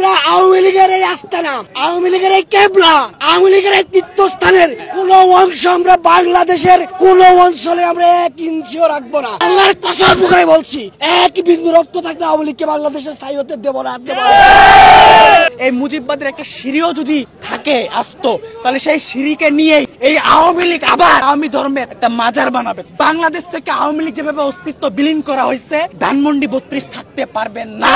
আমরা আওয়ামী লীগের এই আস্তানা, আওয়ামী লীগের এই কেবলা, আওয়ামী লীগের এই তীর্থস্থানের কোন অংশ আমরা বাংলাদেশের কোন অঞ্চলে আমরা 1 ইঞ্চিও রাখবো না। আল্লাহর কসম করে বলছি, 1 বিন্দু রক্ত থাকতে আওয়ামী লীগকে বাংলাদেশে স্থায়ী হতে দেব না। এই মুজিববাদের একটা সিঁড়িও যদি থাকে আস্ত, তাহলে সেই সিঁড়িকে নিয়ে এই আওয়ামী লীগ আবার আওয়ামী ধর্মের একটা মাজার বানাবে। বাংলাদেশ থেকে আওয়ামী লীগ যেভাবে অস্তিত্ব বিলীন করা হয়েছে, ধানমন্ডি 32 থাকতে পারবেন না।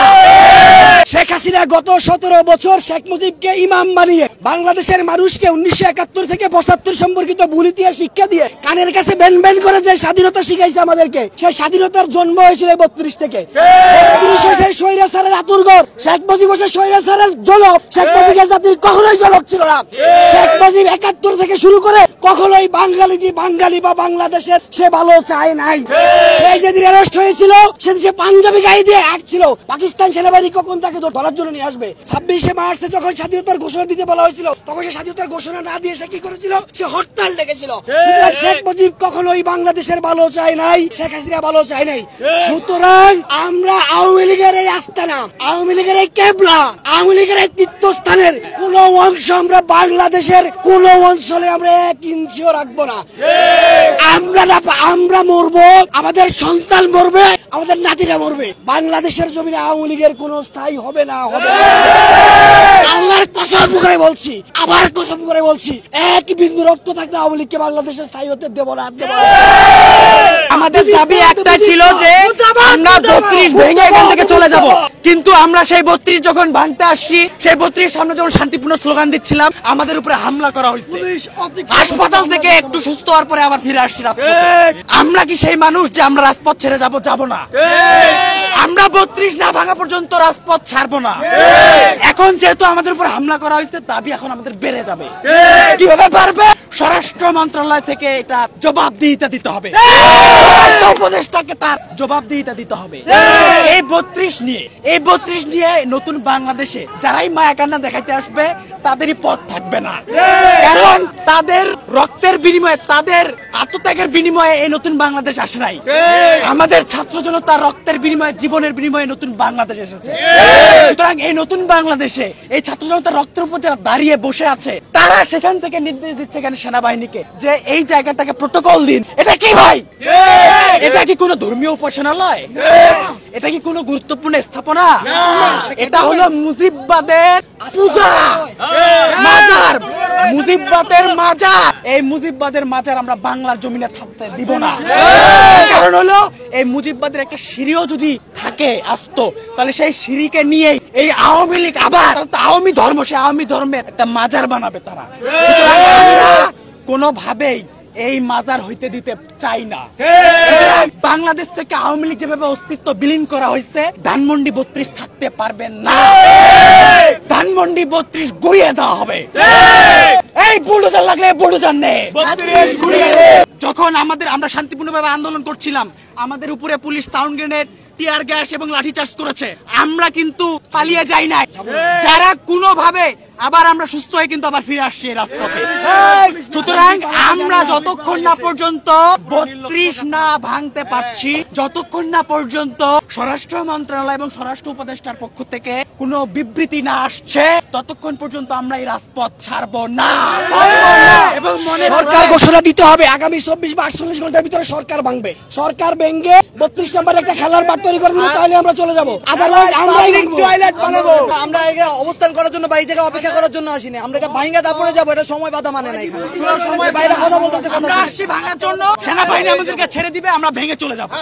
শেখ হাসিনা গত 17 বছর শেখ মুজিবকে ইমাম বানিয়ে বাংলাদেশের মানুষকে 1971 থেকে 75 সম্পর্কিত ভুল ইতিহাস শিক্ষা দিয়ে কানের কাছে বেন বেন করে যে স্বাধীনতা শিখাইছে আমাদেরকে, সেই স্বাধীনতার জন্ম হয়েছিল 32 থেকে। 32 হয়েছে স্বৈরাচারের আতুরঘর, শেখ মুজিব হয়েছে স্বৈরাচারের জলক। শেখ মুজিবের জাতির কখনোই জলক ছিল না। শেখ মুজিব 71 থেকে শুরু করে কখনোই বাঙালি বা বাংলাদেশের সে ভালো চায় নাই। সেই যেদিন অ্যারেস্ট হয়েছিল সেদিন সে পাঞ্জাবি গায়ে দিয়ে আসছিল, পাকিস্তান সেনাবাহিনী কখন তাকে ধরার জন্য নিয়ে আসবে। 26শে মার্চে যখন স্বাধীনতার ঘোষণা দিতে বলা হয়েছিল, তখন সে স্বাধীনতার ঘোষণা না দিয়ে সে কি করেছিল? সে হরতাল ডেকেছিল। সুতরাং শেখ মুজিব কখনোই বাংলাদেশের ভালো চায় নাই, শেখ হাসিনা ভালো চায় নাই। সুতরাং আমরা আওয়ামী লীগের এই আস্তানা, আওয়ামী লীগের এই কেবলা, আওয়ামী লীগের এই তীর্থস্থানের কোন অংশ আমরা বাংলাদেশের কোন অঞ্চলে আমরা 1 ইঞ্চিও রাখবো না। আমরা মরবো, আমাদের সন্তান মরবে, আমাদের নাতিরা মরবে। বাংলাদেশের জমিনে আওয়ামী লীগের কোন স্থায়ী হবে না, হবে না। আল্লাহর কসম করে বলছি, আবার কসম করে বলছি, 1 বিন্দু রক্ত থাকতে আওয়ামী লীগকে বাংলাদেশে স্থায়ী হতে দেব না। আমাদের দাবি একটাই ছিল যে আমরা 32 ভেঙে এখান থেকে চলে যাব, কিন্তু আমরা সেই 32 যখন ভাঙতে আসছি, সেই 32 সামনে যখন শান্তিপূর্ণ স্লোগান দিচ্ছিলাম, আমাদের উপরে হামলা করা হয়েছে। হাসপাতাল থেকে একটু সুস্থ হওয়ার পরে আবার ফিরে আসছি রাজপথে। আমরা কি সেই মানুষ যে আমরা রাজপথ ছেড়ে যাব? যাব না। আমরা 32 না ভাঙা পর্যন্ত রাজপথ ছাড়বো না। এখন যেহেতু আমাদের উপর হামলা করা হয়েছে, দাবি এখন আমাদের বেড়ে যাবে। কিভাবে বাড়বে? স্বরাষ্ট্র মন্ত্রণালয় থেকে এটা জবাবদিহিতা দিতে হবে, উপদেষ্টাকে তার জবাবদিহিতা দিতে হবে। এই 32 নিয়ে নতুন বাংলাদেশে যারাই মায়া কান্না দেখাইতে আসবে, তাদেরই পথ থাকবে না। কারণ তাদের রক্তের বিনিময়ে, তাদের আত্মত্যাগের বিনিময়ে এই নতুন বাংলাদেশ আসে নাই। আমাদের ছাত্র জনতার রক্তের বিনিময়ে, জীবনের বিনিময়ে নতুন বাংলাদেশ এসেছে। সুতরাং এই নতুন বাংলাদেশে এই ছাত্র জনতার রক্তের উপর যারা দাঁড়িয়ে বসে আছে, তারা সেখান থেকে নির্দেশ দিচ্ছে এখানে সেনাবাহিনীকে যে এই জায়গাটাকে প্রোটোকল দিন। এটা কি ভাই? এটা কি কোনো ধর্মীয় উপাসনালয়? এটা কি কোনো গুরুত্বপূর্ণ স্থাপনা? এটা হলো মুজিববাদের পূজা মাজার, মুজিববাদের মাজার। এই মুজিববাদের মাজার আমরা বাংলার জমিনে থাকতে দিব না। কারণ হলো এই মুজিববাদের একটা সিঁড়িও যদি থাকে আস্ত, তাহলে সেই সিঁড়িকে নিয়ে এই আওয়ামী লীগ আবার আওয়ামী ধর্ম, সে আওয়ামী ধর্মের একটা মাজার বানাবে তারা। কোনোভাবেই এই মাজার হইতে দিতে চাই না। বাংলাদেশ থেকে আওয়ামী লীগ যেভাবে অস্তিত্ব বিলীন করা হয়েছে, ধানমন্ডি 32 থাকতে পারবেন না। ধানমন্ডি 32 গুড়িয়ে দেওয়া হবে। এই বুলডোজার লাগলে বুলডোজার নেই। যখন আমরা শান্তিপূর্ণভাবে আন্দোলন করছিলাম, আমাদের উপরে police sound grenade, tear gas এবং লাঠিচার্জ করেছে। আমরা কিন্তু পালিয়ে যাই নাই। যারা কোনোভাবে আবার আমরা সুস্থ হয়ে কিন্তু আবার ফিরে আসছি রাজপথে। সুতরাং আমরা যতক্ষণ না পর্যন্ত 32 না ভাঙতে পারছি, যতক্ষণ না পর্যন্ত স্বরাষ্ট্র মন্ত্রণালয় এবং স্বরাষ্ট্র উপদেষ্টার পক্ষ থেকে কোনো বিবৃতি না আসছে, ততক্ষণ পর্যন্ত আমরা এই রাজপথ ছাড়বো না। এবং সরকার ঘোষণা দিতে হবে আগামী 24 বা 48 ঘন্টার ভিতরে সরকার ভাঙবে। সরকার ভেঙে 32 নম্বর একটা খেলার মাঠ তৈরি করে দিলে তাহলে আমরা চলে যাবো। আদারওয়াইজ আমরা টয়লেট বানাবো। আমরা এখানে অবস্থান করার জন্য বা এই জায়গায় অপেক্ষা করার জন্য আসিনি। আমরা এটা ভাঙা তারপরে যাবো, এটা সময় বাধা মানে না। এখানে সময় বাইরে কথা বলতেছে, আমরা আসছি ভাঙার জন্য, সেনাবাহিনী আমাদেরকে ছেড়ে দিবে, আমরা ভেঙে চলে যাবো।